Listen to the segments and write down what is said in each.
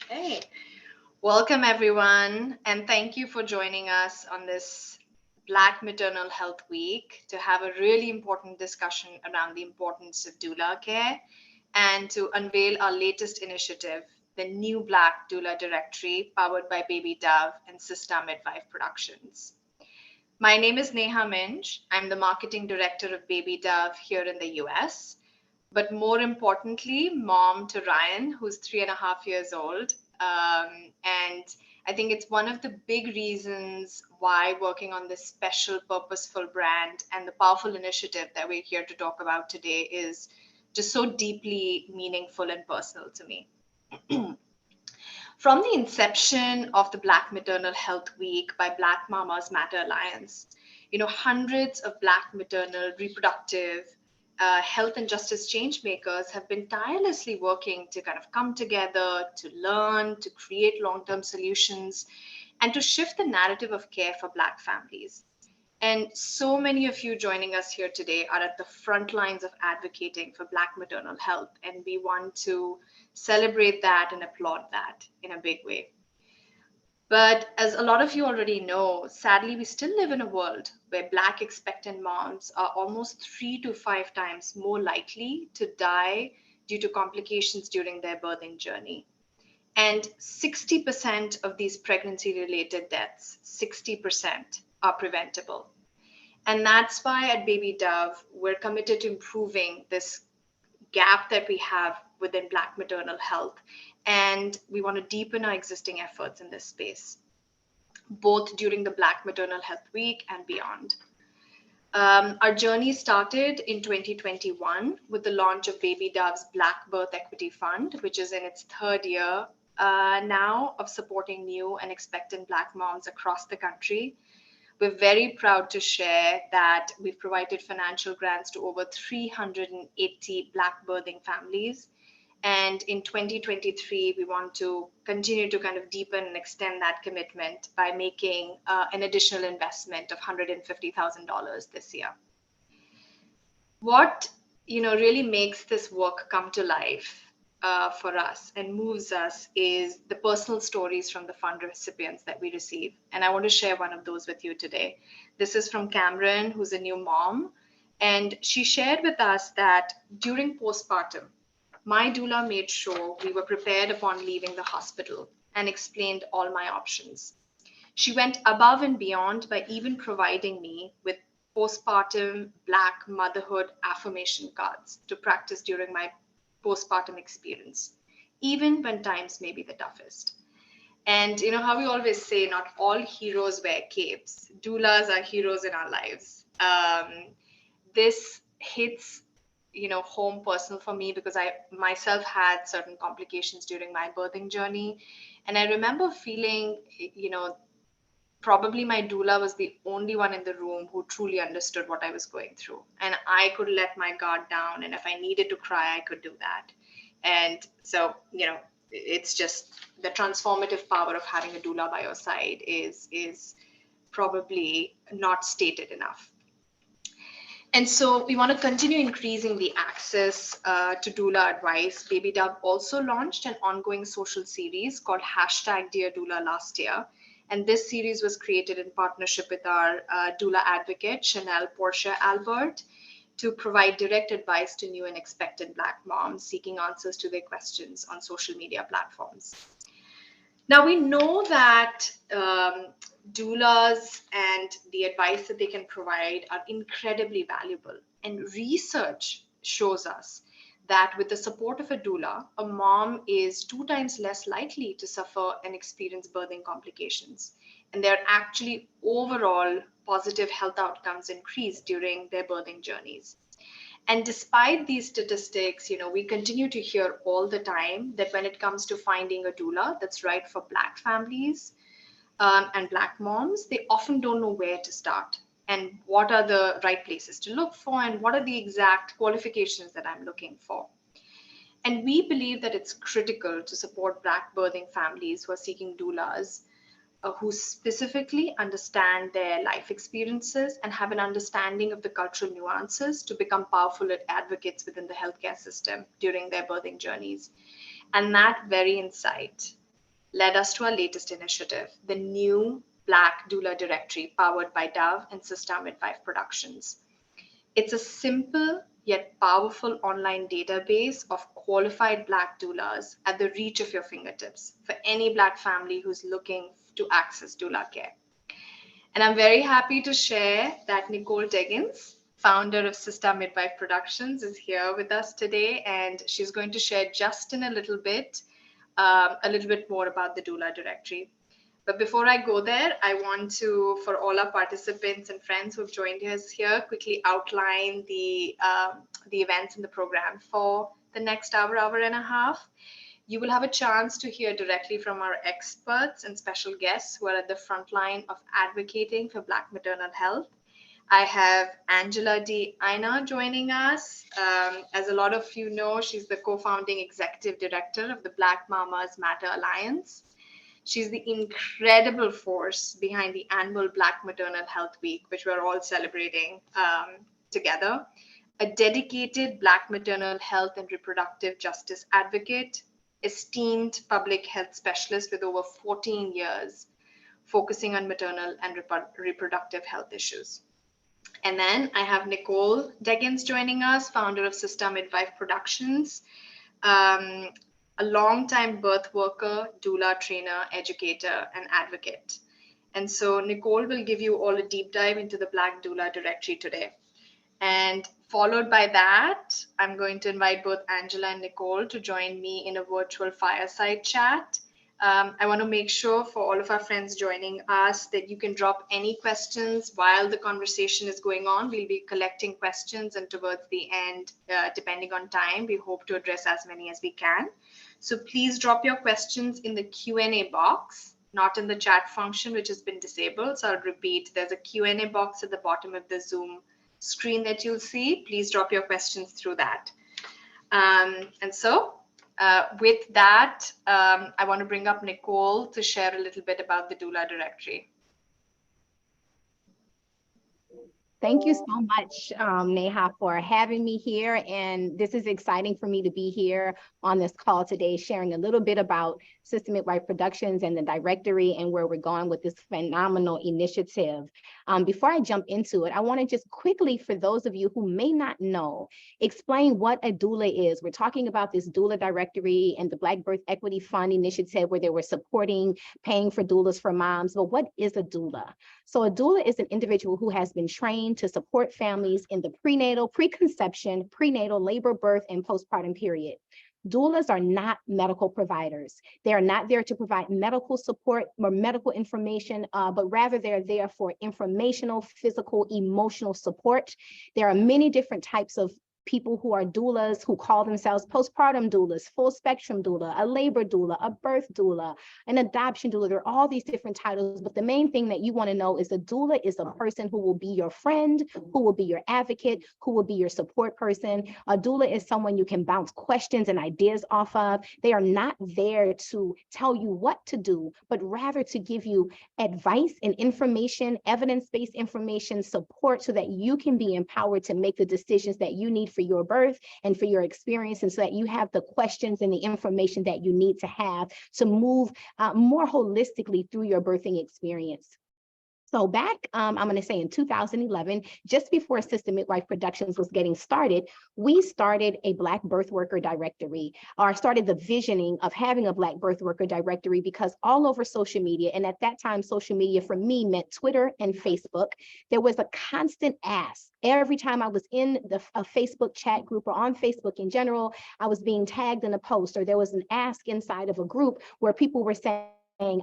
Hey, welcome everyone, and thank you for joining us on this Black Maternal Health Week to have a really important discussion around the importance of doula care and to unveil our latest initiative, the new Black Doula Directory powered by Baby Dove and Sista Midwife Productions. My name is Neha Minj. I'm the marketing director of Baby Dove here in the US, but more importantly, mom to Ryan, who's 3.5 years old. And I think it's one of the big reasons why working on this special, purposeful brand and the powerful initiative that we're here to talk about today is just so deeply meaningful and personal to me. From the inception of the Black Maternal Health Week by Black Mamas Matter Alliance, hundreds of Black maternal reproductive health and justice change makers have been tirelessly working to kind of come together, to learn, to create long term solutions, and to shift the narrative of care for Black families. And so many of you joining us here today are at the front lines of advocating for Black maternal health, and we want to celebrate that and applaud that in a big way. But as a lot of you already know, sadly, we still live in a world where Black expectant moms are almost 3 to 5 times more likely to die due to complications during their birthing journey. And 60% of these pregnancy related deaths, 60%, are preventable. And that's why at Baby Dove, we're committed to improving this gap that we have within Black maternal health. And we want to deepen our existing efforts in this space, both during the Black Maternal Health Week and beyond. Our journey started in 2021 with the launch of Baby Dove's Black Birth Equity Fund, which is in its third year now of supporting new and expectant Black moms across the country. We're very proud to share that we've provided financial grants to over 380 Black birthing families. And in 2023, we want to continue to kind of deepen and extend that commitment by making an additional investment of $150,000 this year. What really makes this work come to life for us and moves us is the personal stories from the fund recipients that we receive. And I want to share one of those with you today. This is from Cameron, who's a new mom. And she shared with us that during postpartum, my doula made sure we were prepared upon leaving the hospital and explained all my options. She went above and beyond by even providing me with postpartum Black motherhood affirmation cards to practice during my postpartum experience, even when times may be the toughest. And you know how we always say, not all heroes wear capes. Doulas are heroes in our lives. This hits home personal for me because I myself had certain complications during my birthing journey, and I remember feeling probably my doula was the only one in the room who truly understood what I was going through. And I could let my guard down. And if I needed to cry, I could do that. And so, it's just the transformative power of having a doula by your side is probably not stated enough. And so we want to continue increasing the access to doula advice. Baby Dove also launched an ongoing social series called hashtag Dear Doula last year. And this series was created in partnership with our doula advocate, Chanel Portia Albert, to provide direct advice to new and expectant Black moms seeking answers to their questions on social media platforms. Now, we know that doulas and the advice that they can provide are incredibly valuable. And research shows us that with the support of a doula, a mom is 2 times less likely to suffer and experience birthing complications. And their actually overall positive health outcomes increase during their birthing journeys. And despite these statistics, we continue to hear all the time that when it comes to finding a doula that's right for Black families and Black moms, they often don't know where to start and what are the right places to look for and what are the exact qualifications that I'm looking for. And we believe that it's critical to support Black birthing families who are seeking doulas who specifically understand their life experiences and have an understanding of the cultural nuances to become powerful advocates within the healthcare system during their birthing journeys. And that very insight led us to our latest initiative, the new Black Doula Directory, powered by Dove and Sista Midwife Productions. It's a simple yet powerful online database of qualified Black doulas at the reach of your fingertips for any Black family who's looking to access doula care. And I'm very happy to share that Nicole Deggins, founder of Sista Midwife Productions, is here with us today, and she's going to share just in a little bit more about the Doula Directory. But before I go there, I want to, for all our participants and friends who've joined us here, quickly outline the events in the program for the next hour and a half. You will have a chance to hear directly from our experts and special guests who are at the front line of advocating for Black maternal health. I have Angela D. Aina joining us. As a lot of you know, she's the co-founding executive director of the Black Mamas Matter Alliance. She's the incredible force behind the annual Black Maternal Health Week, which we're all celebrating together. A dedicated Black maternal health and reproductive justice advocate, esteemed public health specialist with over 14 years, focusing on maternal and reproductive health issues. And then I have Nicole Deggins joining us, founder of Sista Midwife Productions. A long-time birth worker, doula trainer, educator, and advocate. And so Nicole will give you all a deep dive into the Black Doula Directory today. And followed by that, I'm going to invite both Angela and Nicole to join me in a virtual fireside chat. I want to make sure for all of our friends joining us that you can drop any questions while the conversation is going on. We'll be collecting questions, and towards the end, depending on time, we hope to address as many as we can. So please drop your questions in the Q&A box, not in the chat function, which has been disabled. So I'll repeat, there's a Q&A box at the bottom of the Zoom screen that you'll see. Please drop your questions through that. With that, I want to bring up Nicole to share a little bit about the Doula Directory. Thank you so much, Neha, for having me here. And this is exciting for me to be here on this call today, sharing a little bit about Sista Midwife Productions and the directory and where we're going with this phenomenal initiative. Before I jump into it, I want to just quickly, for those of you who may not know, explain what a doula is. We're talking about this Doula Directory and the Black Birth Equity Fund initiative where they were supporting paying for doulas for moms. But what is a doula? So a doula is an individual who has been trained to support families in the prenatal, preconception, prenatal, labor, birth, and postpartum period. Doulas are not medical providers. They are not there to provide medical support or medical information, but rather they're there for informational, physical, emotional support. There are many different types of people who are doulas who call themselves postpartum doulas, full spectrum doula, a labor doula, a birth doula, an adoption doula. There are all these different titles, but the main thing that you want to know is a doula is a person who will be your friend, who will be your advocate, who will be your support person. A doula is someone you can bounce questions and ideas off of. They are not there to tell you what to do, but rather to give you advice and information, evidence-based information, support so that you can be empowered to make the decisions that you need for your birth and for your experience, and so that you have the questions and the information that you need to have to move more holistically through your birthing experience. So back, I'm going to say in 2011, just before Sista Midwife Productions was getting started, we started a Black birth worker directory, or started the visioning of having a Black birth worker directory, because all over social media, and at that time, social media for me meant Twitter and Facebook, there was a constant ask. Every time I was in a Facebook chat group or on Facebook in general, I was being tagged in a post, or there was an ask inside of a group where people were saying,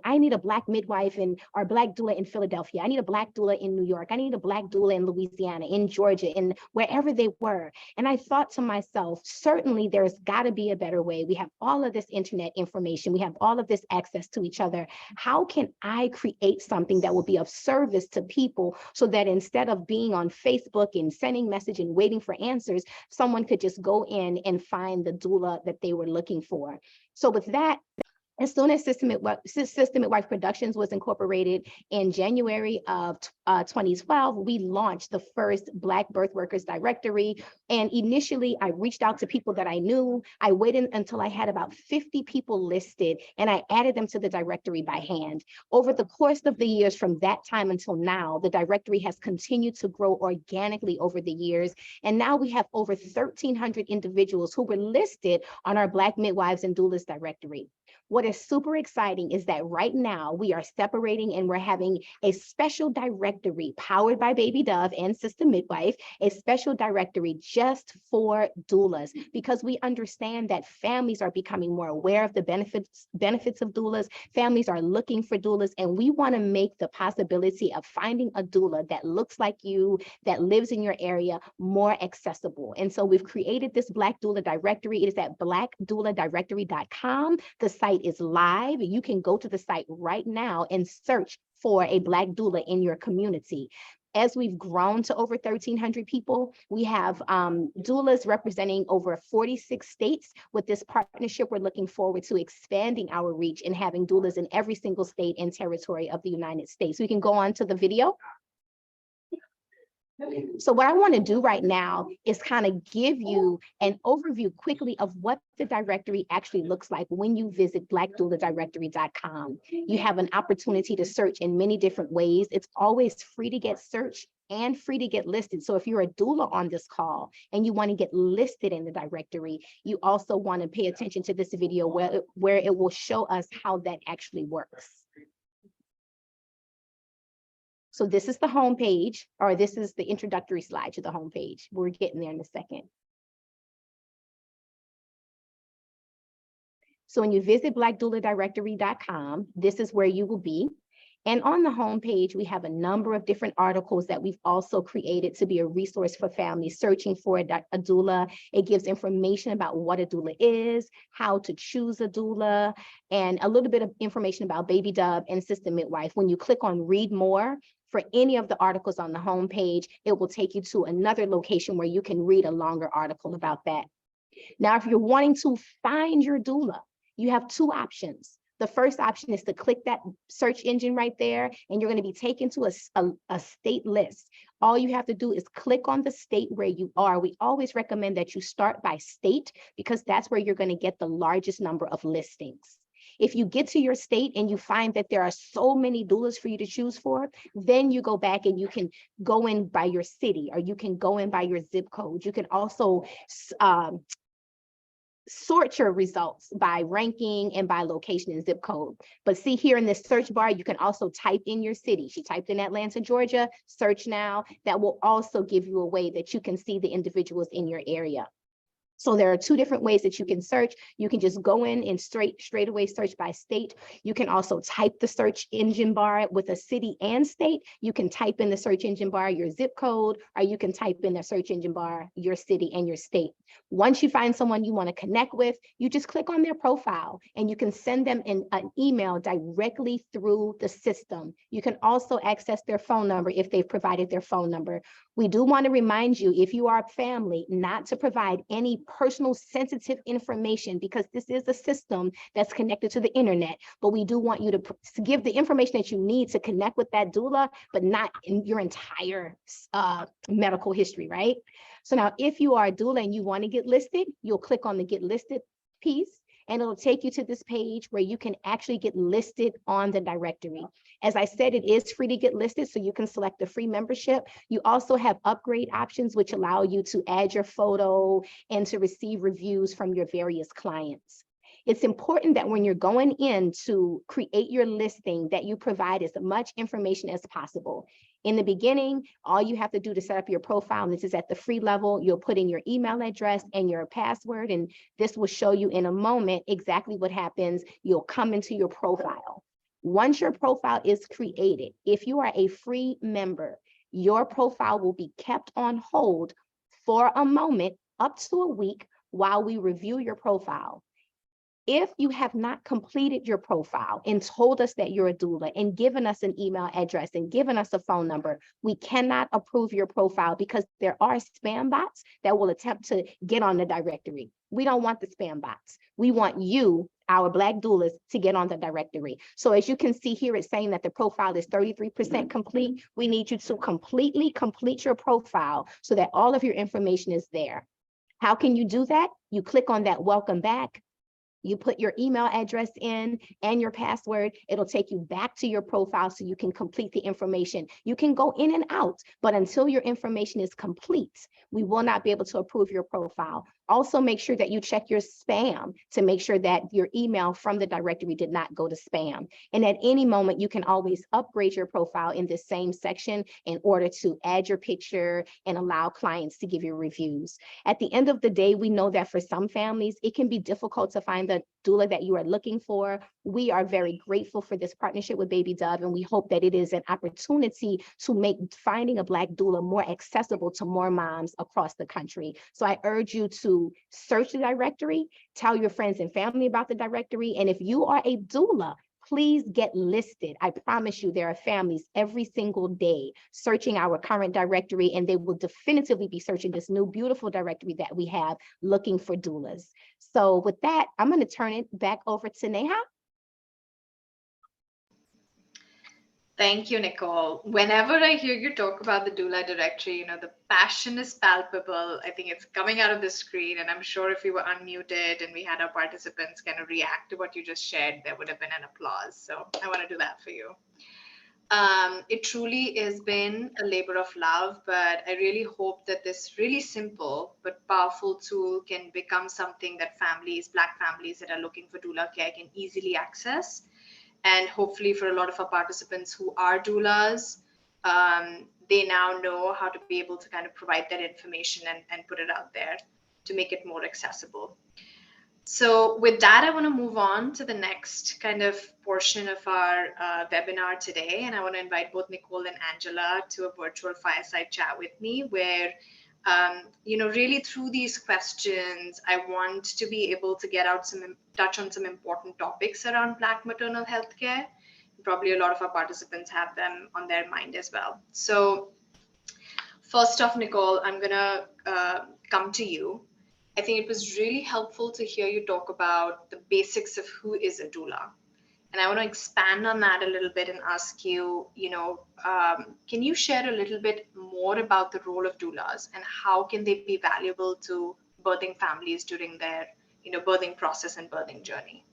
I need a Black midwife or Black doula in Philadelphia. I need a Black doula in New York. I need a Black doula in Louisiana, in Georgia, in wherever they were. And I thought to myself, certainly there's got to be a better way. We have all of this internet information. We have all of this access to each other. How can I create something that will be of service to people so that instead of being on Facebook and sending message and waiting for answers, someone could just go in and find the doula that they were looking for? So with that, As soon as Sista Midwife Productions was incorporated in January of 2012, we launched the first Black birth workers directory. And initially, I reached out to people that I knew. I waited until I had about 50 people listed, and I added them to the directory by hand. Over the course of the years from that time until now, the directory has continued to grow organically over the years. And now we have over 1,300 individuals who were listed on our Black Midwives and Doulas directory. What is super exciting is that right now we are separating and we're having a special directory powered by Baby Dove and Sista Midwife, a special directory just for doulas, because we understand that families are becoming more aware of the benefits of doulas. Families are looking for doulas, and we want to make the possibility of finding a doula that looks like you, that lives in your area, more accessible. And so we've created this Black Doula Directory. It is at blackdouladirectory.com. The site is live. You can go to the site right now and search for a Black doula in your community. As we've grown to over 1,300 people, we have doulas representing over 46 states. With this partnership, we're looking forward to expanding our reach and having doulas in every single state and territory of the United States. We can go on to the video. So what I want to do right now is kind of give you an overview quickly of what the directory actually looks like when you visit blackdouladirectory.com. You have an opportunity to search in many different ways. It's always free to get searched and free to get listed. So if you're a doula on this call and you want to get listed in the directory, you also want to pay attention to this video where it will show us how that actually works. So this is the home page, or this is the introductory slide to the home page. We're getting there in a second. So when you visit blackdouladirectory.com, this is where you will be. And on the home page, we have a number of different articles that we've also created to be a resource for families searching for a doula. It gives information about what a doula is, how to choose a doula, and a little bit of information about Baby Dove and Sista Midwife. When you click on read more, for any of the articles on the home page, it will take you to another location where you can read a longer article about that. Now, if you're wanting to find your doula, you have two options. The first option is to click that search engine right there, and you're going to be taken to a state list. All you have to do is click on the state where you are. We always recommend that you start by state because that's where you're going to get the largest number of listings. If you get to your state and you find that there are so many doulas for you to choose for, then you go back and you can go in by your city, or you can go in by your zip code. You can also sort your results by ranking and by location and zip code. But see here in this search bar, you can also type in your city. She typed in Atlanta, Georgia, search now. That will also give you a way that you can see the individuals in your area. So there are two different ways that you can search. You can just go in and straight away search by state. You can also type the search engine bar with a city and state. You can type in the search engine bar your zip code, or you can type in the search engine bar your city and your state. Once you find someone you want to connect with, you just click on their profile and you can send them an email directly through the system. You can also access their phone number if they've provided their phone number. We do want to remind you, if you are a family, not to provide any personal sensitive information, because this is a system that's connected to the internet. But we do want you to give the information that you need to connect with that doula, but not in your entire medical history, right? So now if you are a doula and you want to get listed, you'll click on the get listed piece, and it'll take you to this page where you can actually get listed on the directory. As I said, it is free to get listed, so you can select a free membership. You also have upgrade options, which allow you to add your photo and to receive reviews from your various clients. It's important that when you're going in to create your listing, that you provide as much information as possible. In the beginning, all you have to do to set up your profile, and this is at the free level, you'll put in your email address and your password, and this will show you in a moment exactly what happens. You'll come into your profile. Once your profile is created, if you are a free member, your profile will be kept on hold for a moment, up to a week, while we review your profile. If you have not completed your profile and told us that you're a doula and given us an email address and given us a phone number, we cannot approve your profile because there are spam bots that will attempt to get on the directory. We don't want the spam bots. We want you, our Black doulas, to get on the directory. So as you can see here, it's saying that the profile is 33% complete. We need you to completely complete your profile so that all of your information is there. How can you do that? You click on that welcome back. You put your email address in and your password. It'll take you back to your profile so you can complete the information. You can go in and out, but until your information is complete, we will not be able to approve your profile. Also, make sure that you check your spam to make sure that your email from the directory did not go to spam. And at any moment, you can always upgrade your profile in this same section in order to add your picture and allow clients to give you reviews. At the end of the day, we know that for some families, it can be difficult to find the doula that you are looking for. We are very grateful for this partnership with Baby Dove, and we hope that it is an opportunity to make finding a Black doula more accessible to more moms across the country. So I urge you to search the directory, tell your friends and family about the directory, and if you are a doula, please get listed. I promise you there are families every single day searching our current directory, and they will definitively be searching this new beautiful directory that we have looking for doulas. So with that, I'm going to turn it back over to Neha. Thank you, Nicole. Whenever I hear you talk about the doula directory, the passion is palpable. I think it's coming out of the screen, and I'm sure if we were unmuted and we had our participants kind of react to what you just shared, there would have been an applause. So I want to do that for you. It truly has been a labor of love, but I really hope that this really simple but powerful tool can become something that families, Black families that are looking for doula care, can easily access. And hopefully for a lot of our participants who are doulas, they now know how to be able to kind of provide that information and put it out there to make it more accessible. So with that, I want to move on to the next kind of portion of our webinar today. And I want to invite both Nicole and Angela to a virtual fireside chat with me where, really through these questions, I want to be able to get out touch on some important topics around Black maternal health care. Probably a lot of our participants have them on their mind as well. So first off, Nicole, I'm going to come to you. I think it was really helpful to hear you talk about the basics of who is a doula. And I want to expand on that a little bit and ask you, can you share a little bit more about the role of doulas and how can they be valuable to birthing families during their, birthing process and birthing journey?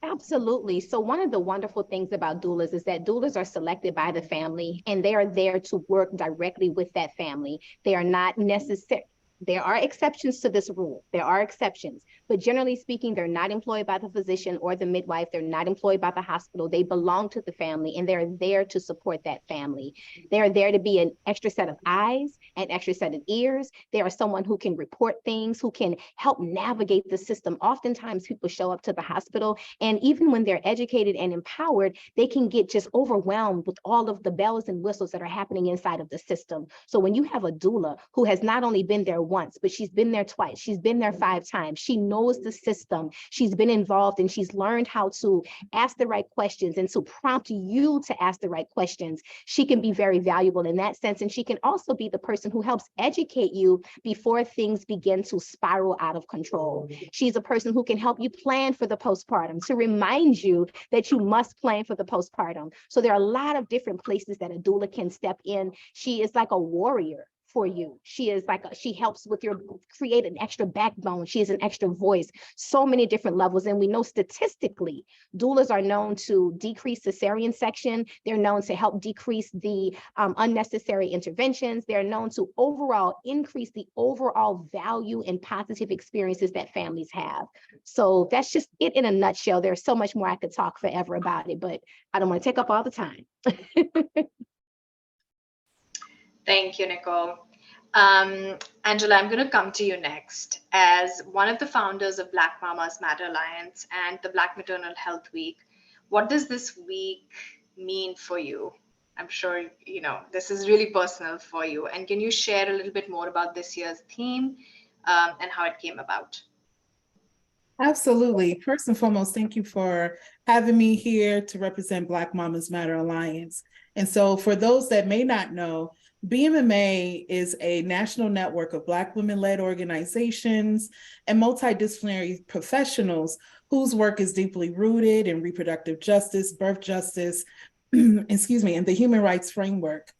Absolutely. So one of the wonderful things about doulas is that doulas are selected by the family and they are there to work directly with that family. They are not necessary. There are exceptions to this rule. There are exceptions, but generally speaking, they're not employed by the physician or the midwife. They're not employed by the hospital. They belong to the family and they're there to support that family. They're there to be an extra set of eyes, an extra set of ears. They are someone who can report things, who can help navigate the system. Oftentimes people show up to the hospital and even when they're educated and empowered, they can get just overwhelmed with all of the bells and whistles that are happening inside of the system. So when you have a doula who has not only been there once, but she's been there twice, she's been there 5 times, she knows the system, she's been involved and she's learned how to ask the right questions and to prompt you to ask the right questions, she can be very valuable in that sense. And she can also be the person who helps educate you before things begin to spiral out of control. She's a person who can help you plan for the postpartum, to remind you that you must plan for the postpartum. So there are a lot of different places that a doula can step in. She is like a warrior for you. She is like, she helps with your, create an extra backbone. She is an extra voice, so many different levels. And we know statistically, doulas are known to decrease cesarean section. They're known to help decrease the unnecessary interventions. They're known to overall increase the overall value and positive experiences that families have. So that's just it in a nutshell. There's so much more I could talk forever about it, but I don't want to take up all the time. Thank you, Nicole. Angela, I'm going to come to you next. As one of the founders of Black Mamas Matter Alliance and the Black Maternal Health Week, what does this week mean for you? I'm sure, this is really personal for you. And can you share a little bit more about this year's theme and how it came about? Absolutely. First and foremost, thank you for having me here to represent Black Mamas Matter Alliance. And so for those that may not know, BMMA is a national network of Black women-led organizations and multidisciplinary professionals whose work is deeply rooted in reproductive justice, birth justice, excuse me, and the human rights framework.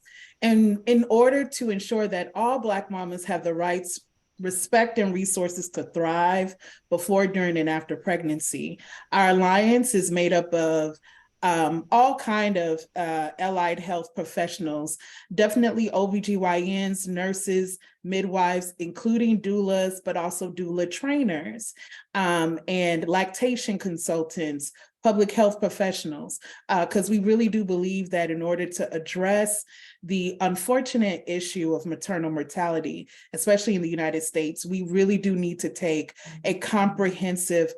And in order to ensure that all Black mamas have the rights, respect, and resources to thrive before, during, and after pregnancy. Our alliance is made up of all kind of allied health professionals, definitely OBGYNs, nurses, midwives, including doulas, but also doula trainers, and lactation consultants, public health professionals, because we really do believe that in order to address the unfortunate issue of maternal mortality, especially in the United States, we really do need to take a comprehensive,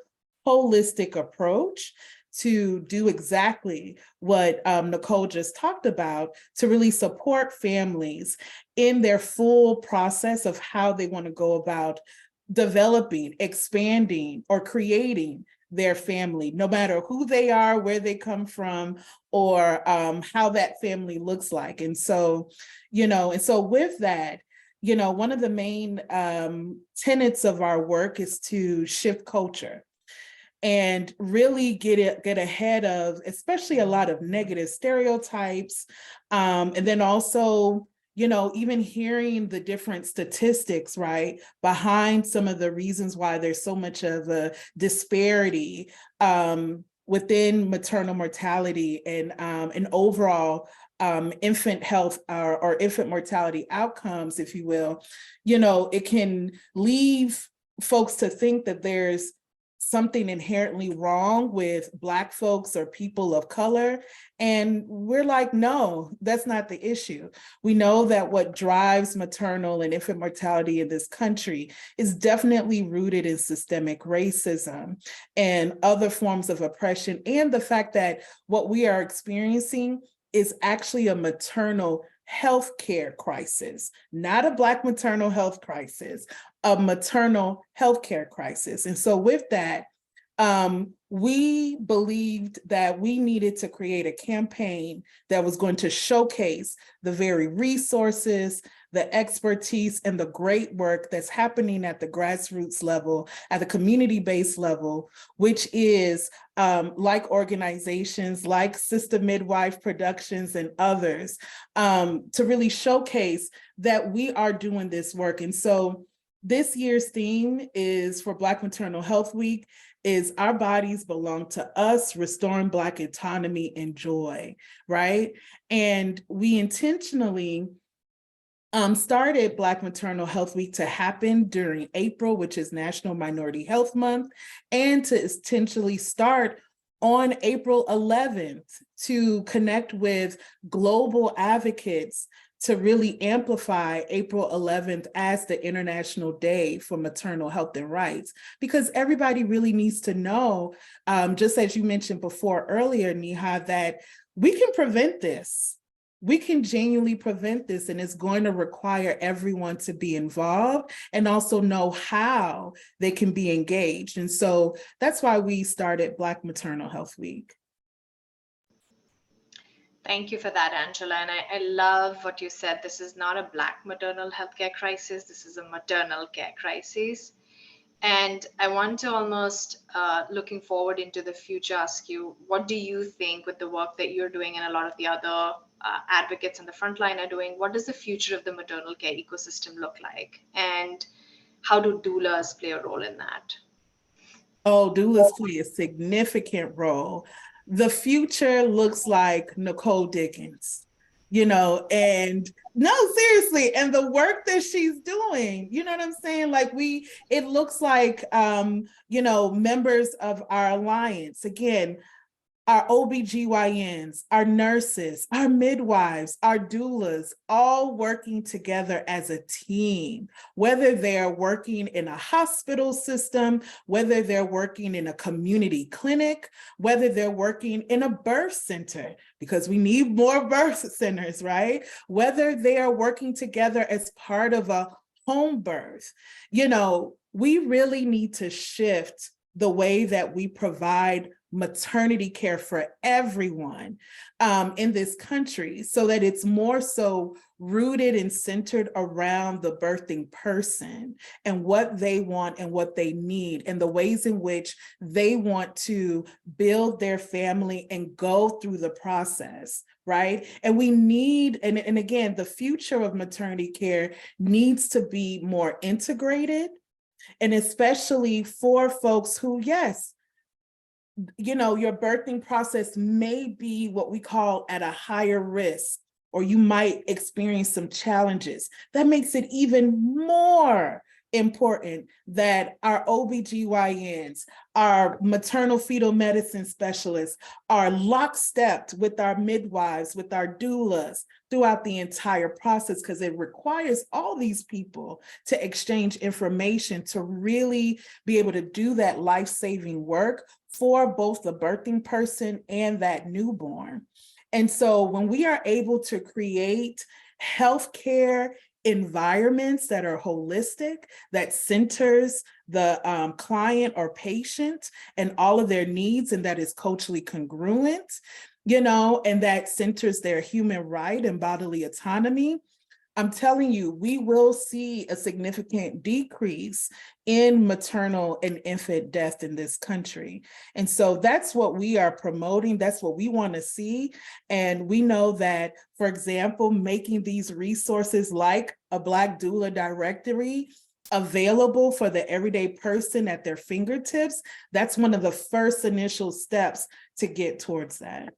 holistic approach to do exactly what Nicole just talked about, to really support families in their full process of how they want to go about developing, expanding, or creating their family, no matter who they are, where they come from, or how that family looks like. And so, with that, one of the main tenets of our work is to shift culture and really get ahead of, especially a lot of negative stereotypes, and then also, even hearing the different statistics, right, behind some of the reasons why there's so much of a disparity within maternal mortality and overall infant health or infant mortality outcomes, if you will. It can leave folks to think that there's something inherently wrong with Black folks or people of color. And we're like, no, that's not the issue. We know that what drives maternal and infant mortality in this country is definitely rooted in systemic racism and other forms of oppression, and the fact that what we are experiencing is actually a maternal health care crisis, not a Black maternal health crisis, a maternal health care crisis. And so with that, we believed that we needed to create a campaign that was going to showcase the very resources, the expertise, and the great work that's happening at the grassroots level, at the community-based level, which is like organizations like Sista Midwife Productions and others, to really showcase that we are doing this work. And so this year's theme is for Black Maternal Health Week is Our Bodies Belong to Us, Restoring Black Autonomy and Joy, right? And we intentionally started Black Maternal Health Week to happen during April, which is National Minority Health Month, and to essentially start on April 11th to connect with global advocates to really amplify April 11th as the International Day for Maternal Health and Rights, because everybody really needs to know, just as you mentioned before earlier, Neha, that we can prevent this. We can genuinely prevent this, and it's going to require everyone to be involved and also know how they can be engaged. And so that's why we started Black Maternal Health Week. Thank you for that, Angela. And I love what you said. This is not a Black maternal healthcare crisis. This is a maternal care crisis. And I want to almost, looking forward into the future, ask you, what do you think with the work that you're doing and a lot of the other advocates on the front line are doing, what does the future of the maternal care ecosystem look like? And how do doulas play a role in that? Oh, doulas play a significant role. The future looks like Nicole Dickens, and no, seriously, and the work that she's doing, you know what I'm saying? Like it looks like, members of our alliance, again, our OBGYNs, our nurses, our midwives, our doulas, all working together as a team, whether they're working in a hospital system, whether they're working in a community clinic, whether they're working in a birth center, because we need more birth centers, right? Whether they are working together as part of a home birth. We really need to shift the way that we provide maternity care for everyone in this country, so that it's more so rooted and centered around the birthing person and what they want and what they need and the ways in which they want to build their family and go through the process, right? And we need, and again, the future of maternity care needs to be more integrated, and especially for folks who, yes, you know, your birthing process may be what we call at a higher risk, or you might experience some challenges. That makes it even more important that our OBGYNs, our maternal fetal medicine specialists are lockstep with our midwives, with our doulas throughout the entire process, because it requires all these people to exchange information to really be able to do that life-saving work for both the birthing person and that newborn. And so when we are able to create healthcare environments that are holistic, that centers the client or patient and all of their needs, and that is culturally congruent, you know, and that centers their human right and bodily autonomy, I'm telling you, we will see a significant decrease in maternal and infant death in this country. And so that's what we are promoting. That's what we want to see. And we know that, for example, making these resources like a Black Doula Directory available for the everyday person at their fingertips, that's one of the first initial steps to get towards that.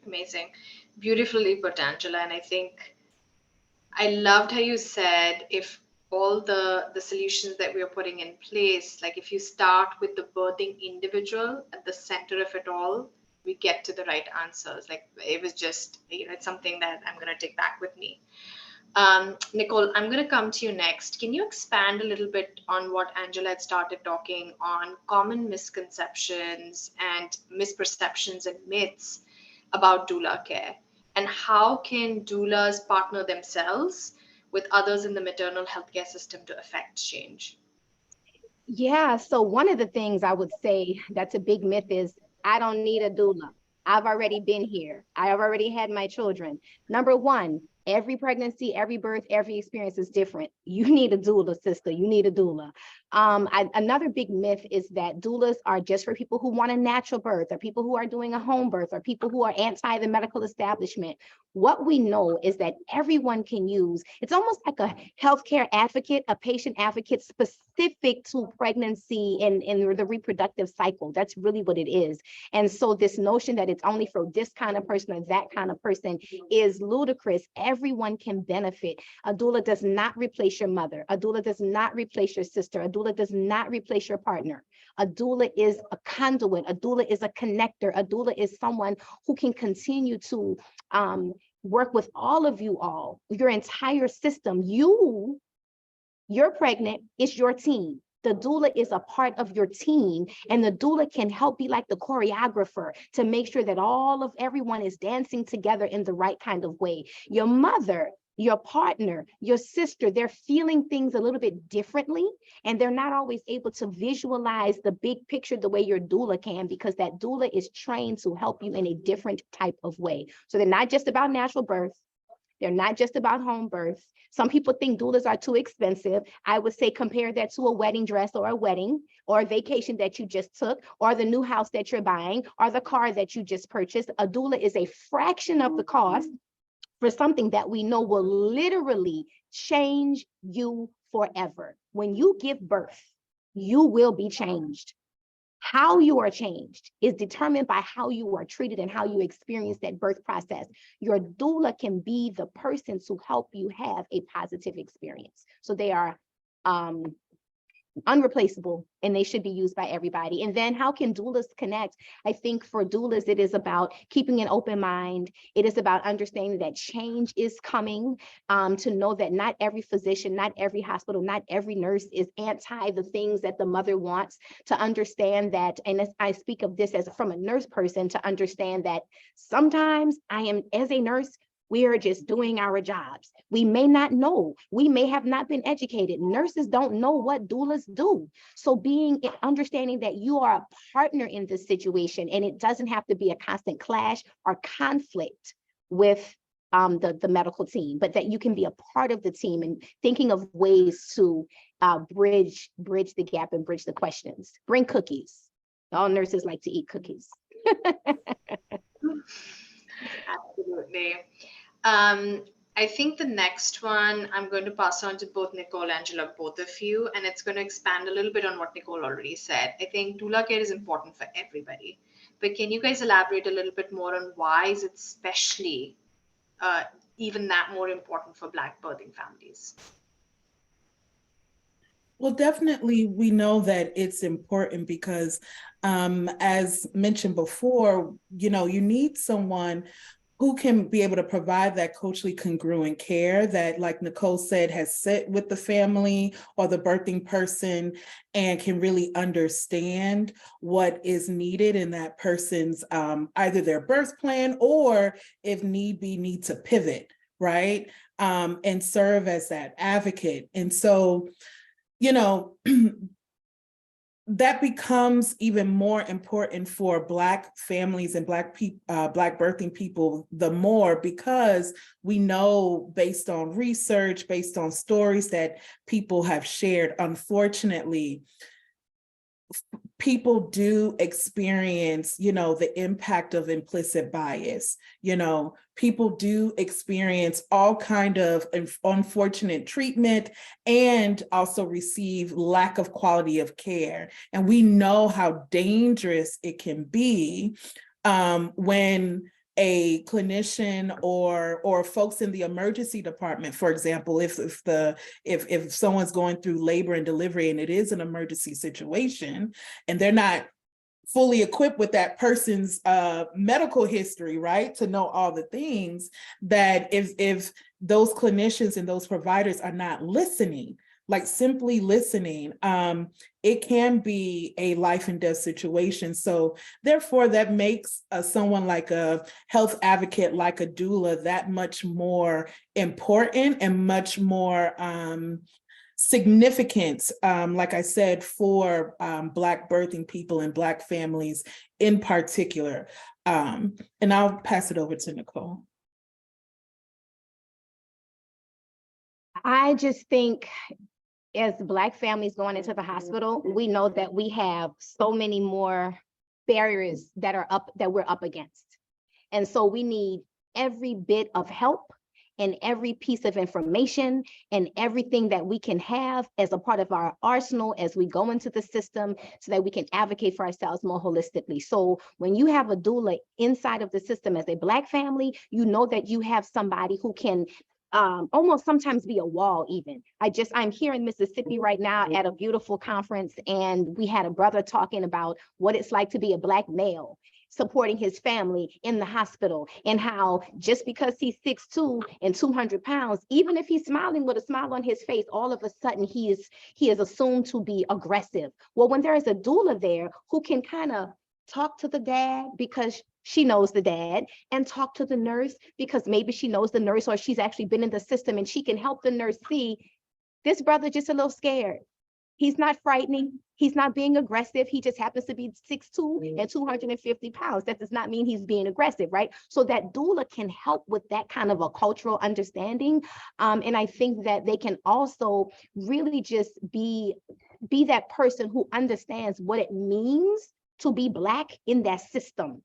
Amazing. Beautifully put, Angela. And I think I loved how you said, if all the solutions that we are putting in place, like if you start with the birthing individual at the center of it all, we get to the right answers. Like it was just, you know, it's something that I'm going to take back with me. Nicole, I'm going to come to you next. Can you expand a little bit on what Angela had started talking on, common misconceptions and misperceptions and myths about doula care, and how can doulas partner themselves with others in the maternal healthcare system to affect change? Yeah, so one of the things I would say that's a big myth is, I don't need a doula. I've already been here. I've already had my children. Number one, every pregnancy, every birth, every experience is different. You need a doula, sister. You need a doula. Another big myth is that doulas are just for people who want a natural birth, or people who are doing a home birth, or people who are anti the medical establishment. What we know is that everyone can use, it's almost like a healthcare advocate, a patient advocate specific to pregnancy and the reproductive cycle. That's really what it is. And so this notion that it's only for this kind of person or that kind of person is ludicrous. Everyone can benefit. A doula does not replace your mother. A doula does not replace your sister. A doula does not replace your partner. A doula is a conduit. A doula is a connector. A doula is someone who can continue to work with all of you all, your entire system. You're pregnant, it's your team. The doula is a part of your team, and the doula can help be like the choreographer to make sure that everyone is dancing together in the right kind of way. Your mother, your partner, your sister, they're feeling things a little bit differently, and they're not always able to visualize the big picture the way your doula can, because that doula is trained to help you in a different type of way. So they're not just about natural birth. They're not just about home birth. Some people think doulas are too expensive. I would say compare that to a wedding dress or a wedding or a vacation that you just took, or the new house that you're buying, or the car that you just purchased. A doula is a fraction of the cost for something that we know will literally change you forever. When you give birth, you will be changed. How you are changed is determined by how you are treated and how you experience that birth process. Your doula can be the person to help you have a positive experience. So they are unreplaceable, and they should be used by everybody. And then how can doulas connect? I think for doulas, it is about keeping an open mind. It is about understanding that change is coming, to know that not every physician, not every hospital, not every nurse is anti the things that the mother wants, to understand that, and as I speak of this as from a nurse person, to understand that sometimes I am, as a nurse, We are just doing our jobs. We may not know. We may have not been educated. Nurses don't know what doulas do. So understanding that you are a partner in this situation, and it doesn't have to be a constant clash or conflict with the medical team, but that you can be a part of the team and thinking of ways to bridge the gap and bridge the questions. Bring cookies. All nurses like to eat cookies. Absolutely. I think the next one I'm going to pass on to both Nicole, Angela, both of you, and it's going to expand a little bit on what Nicole already said. I think doula care is important for everybody, but can you guys elaborate a little bit more on why is it especially even that more important for Black birthing families? Well, definitely, we know that it's important because, as mentioned before, you need someone who can be able to provide that culturally congruent care that, like Nicole said, has sit with the family or the birthing person and can really understand what is needed in that person's either their birth plan or, if need be, need to pivot, right? And serve as that advocate. And so, that becomes even more important for Black families and Black birthing people the more, because we know, based on research, based on stories that people have shared, unfortunately, people do experience, the impact of implicit bias. People do experience all kind of unfortunate treatment and also receive lack of quality of care. And we know how dangerous it can be when a clinician or folks in the emergency department, for example, if someone's going through labor and delivery and it is an emergency situation and they're not fully equipped with that person's medical history, right, to know all the things, that if those clinicians and those providers are not listening, like simply listening, it can be a life and death situation. So therefore, that makes someone like a health advocate, like a doula, that much more important and much more significant, like I said, for Black birthing people and Black families in particular. And I'll pass it over to Nicole. I just think, as Black families going into the hospital, we know that we have so many more barriers that we're up against. And so we need every bit of help and every piece of information and everything that we can have as a part of our arsenal as we go into the system, so that we can advocate for ourselves more holistically. So when you have a doula inside of the system as a Black family, you know that you have somebody who can almost sometimes be a wall even. I'm here in Mississippi right now at a beautiful conference, and we had a brother talking about what it's like to be a Black male supporting his family in the hospital, and how just because he's 6'2" and 200 pounds, even if he's smiling with a smile on his face, all of a sudden he is assumed to be aggressive. Well, when there is a doula there who can kind of talk to the dad because she knows the dad, and talk to the nurse because maybe she knows the nurse or she's actually been in the system, and she can help the nurse see this brother just a little scared. He's not frightening. He's not being aggressive. He just happens to be 6'2" and 250 pounds. That does not mean he's being aggressive, right? So that doula can help with that kind of a cultural understanding. And I think that they can also really just be that person who understands what it means to be Black in that system.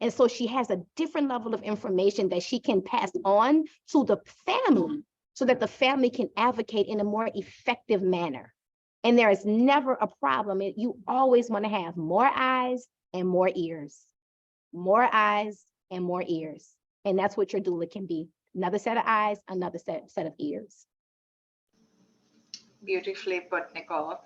And so she has a different level of information that she can pass on to the family, so that the family can advocate in a more effective manner. And there is never a problem. You always want to have more eyes and more ears. More eyes and more ears. And that's what your doula can be. Another set of eyes, another set of ears. Beautifully put, Nicole.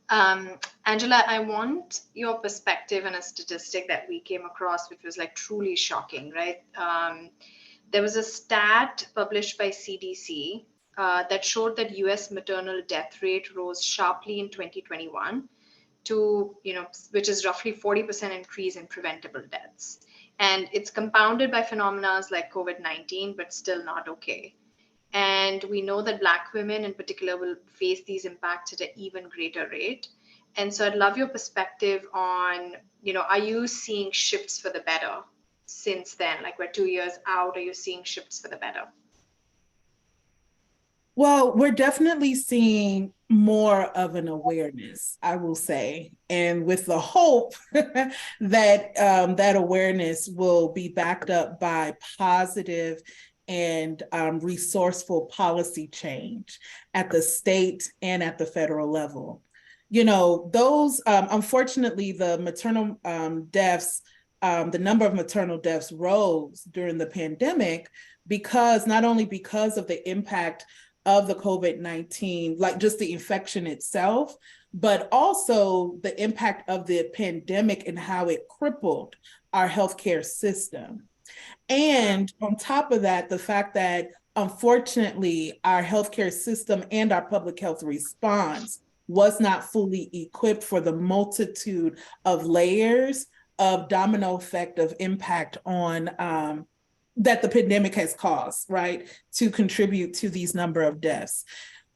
Angela, I want your perspective on a statistic that we came across, which was like truly shocking, right? There was a stat published by CDC that showed that US maternal death rate rose sharply in 2021 to, which is roughly 40% increase in preventable deaths. And it's compounded by phenomena like COVID-19, but still not okay. And we know that Black women in particular will face these impacts at an even greater rate. And so I'd love your perspective on, are you seeing shifts for the better since then? Like we're 2 years out, are you seeing shifts for the better? Well, we're definitely seeing more of an awareness, I will say, and with the hope that that awareness will be backed up by positive and resourceful policy change at the state and at the federal level. Those unfortunately, the maternal deaths, the number of maternal deaths rose during the pandemic because not only because of the impact of the COVID-19, like just the infection itself, but also the impact of the pandemic and how it crippled our healthcare system. And on top of that, the fact that unfortunately our healthcare system and our public health response was not fully equipped for the multitude of layers of domino effect of impact on that the pandemic has caused, right, to contribute to these number of deaths.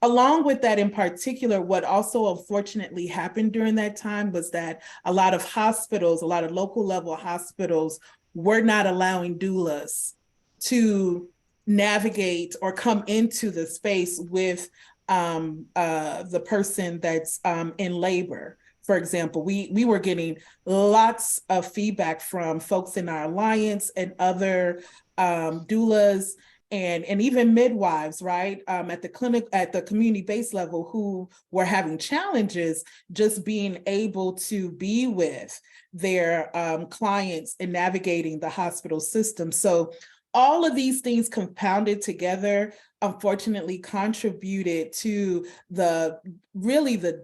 Along with that in particular, what also unfortunately happened during that time was that a lot of hospitals, a lot of local level hospitals were not allowing doulas to navigate or come into the space with the person that's in labor. For example, we were getting lots of feedback from folks in our alliance and other doulas and even midwives, right, at the clinic, at the community-based level, who were having challenges just being able to be with their clients and navigating the hospital system. So all of these things compounded together, unfortunately, contributed to the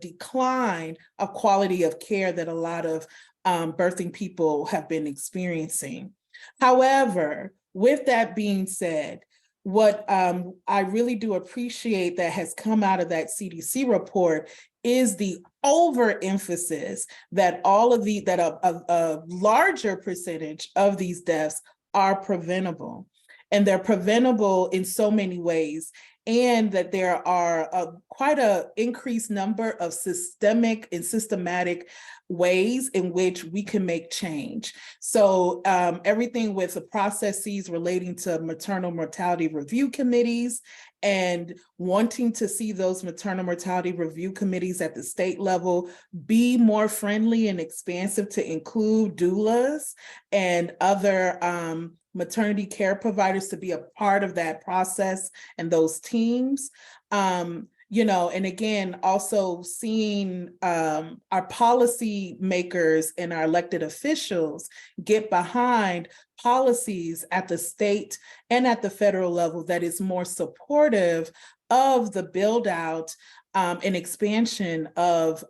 decline of quality of care that a lot of birthing people have been experiencing. However, with that being said, what I really do appreciate that has come out of that CDC report is the overemphasis that a larger percentage of these deaths are preventable. And they're preventable in so many ways, and that there are quite an increased number of systemic and systematic ways in which we can make change. So everything with the processes relating to maternal mortality review committees, and wanting to see those maternal mortality review committees at the state level be more friendly and expansive to include doulas and other maternity care providers to be a part of that process and those teams. And again, also seeing our policy makers and our elected officials get behind policies at the state and at the federal level that is more supportive of the build out and expansion of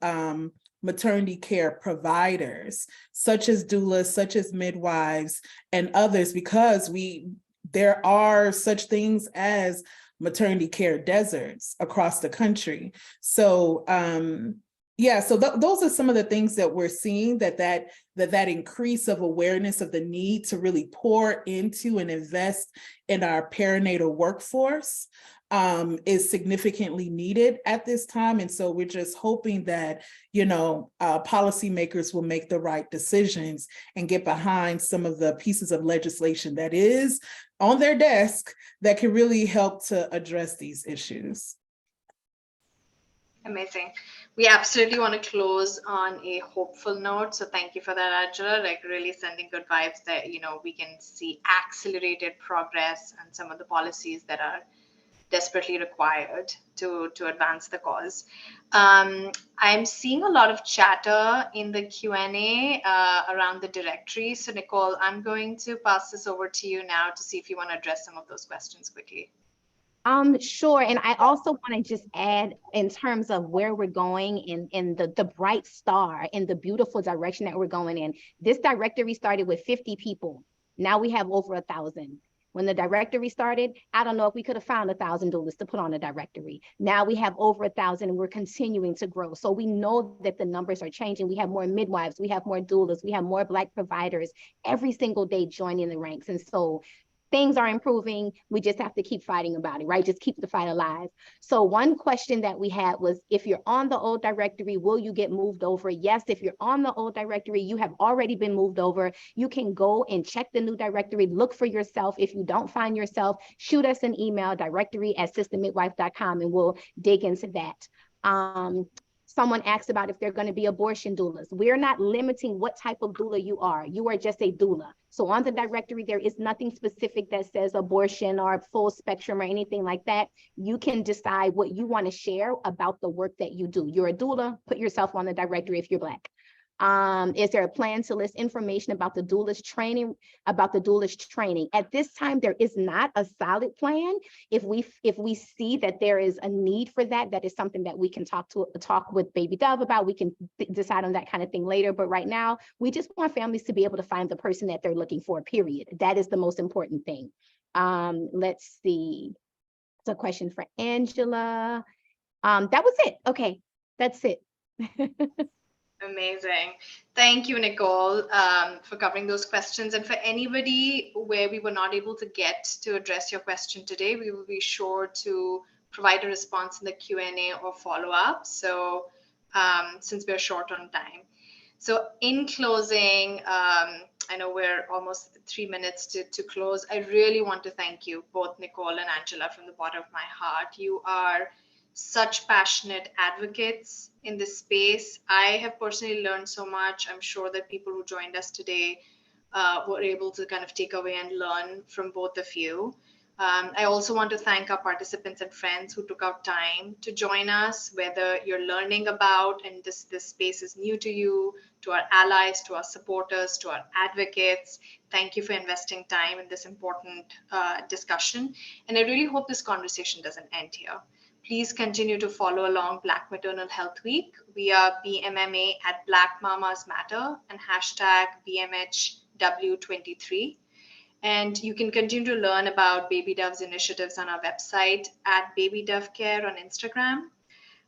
maternity care providers, such as doulas, such as midwives, and others, because there are such things as maternity care deserts across the country. So those are some of the things that we're seeing, that increase of awareness of the need to really pour into and invest in our perinatal workforce is significantly needed at this time. And so we're just hoping that, policymakers will make the right decisions and get behind some of the pieces of legislation that is on their desk that can really help to address these issues. Amazing. We absolutely want to close on a hopeful note. So thank you for that, Ajra. Like really sending good vibes that, we can see accelerated progress and some of the policies that are desperately required to advance the cause. I'm seeing a lot of chatter in the Q&A around the directory. So Nicole, I'm going to pass this over to you now to see if you want to address some of those questions quickly. Sure. And I also want to just add, in terms of where we're going in the bright star and the beautiful direction that we're going in. This directory started with 50 people. Now we have over 1,000. When the directory started, I don't know if we could have found 1,000 doulas to put on a directory. Now we have over 1,000 and we're continuing to grow. So we know that the numbers are changing. We have more midwives, we have more doulas, we have more Black providers every single day joining the ranks. And so things are improving. We just have to keep fighting about it, right? Just keep the fight alive. So one question that we had was, if you're on the old directory, will you get moved over? Yes, if you're on the old directory, you have already been moved over. You can go and check the new directory, look for yourself. If you don't find yourself, shoot us an email, directory@sistamidwife.com, and we'll dig into that. Someone asked about if they're going to be abortion doulas. We're not limiting what type of doula you are. You are just a doula. So on the directory, there is nothing specific that says abortion or full spectrum or anything like that. You can decide what you want to share about the work that you do. You're a doula, put yourself on the directory if you're Black. Is there a plan to list information about the doulas training, At this time, there is not a solid plan. If we see that there is a need for that, that is something that we can talk with Baby Dove about. We can decide on that kind of thing later. But right now, we just want families to be able to find the person that they're looking for, period. That is the most important thing. Let's see. It's a question for Angela. That was it. Okay, that's it. Amazing. Thank you, Nicole, for covering those questions. And for anybody where we were not able to get to address your question today, we will be sure to provide a response in the Q&A or follow-up. So since we're short on time. So in closing, I know we're almost 3 minutes to close. I really want to thank you, both Nicole and Angela, from the bottom of my heart. You are such passionate advocates in this space. I have personally learned so much. I'm sure that people who joined us today were able to kind of take away and learn from both of you. I also want to thank our participants and friends who took out time to join us, whether you're learning about and this space is new to you, to our allies, to our supporters, to our advocates. Thank you for investing time in this important discussion. And I really hope this conversation doesn't end here. Please continue to follow along Black Maternal Health Week. We are BMMA at Black Mamas Matter and hashtag BMHW23. And you can continue to learn about Baby Dove's initiatives on our website at Baby Dove Care on Instagram.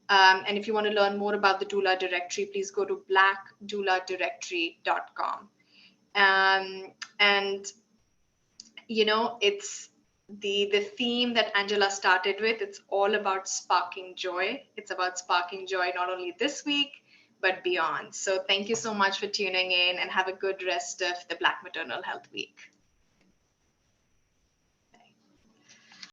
And if you want to learn more about the Doula Directory, please go to blackdouladirectory.com. And, you know, it's the theme that Angela started with. It's all about sparking joy. It's about sparking joy not only this week, but beyond. So thank you so much for tuning in and have a good rest of the Black Maternal Health Week.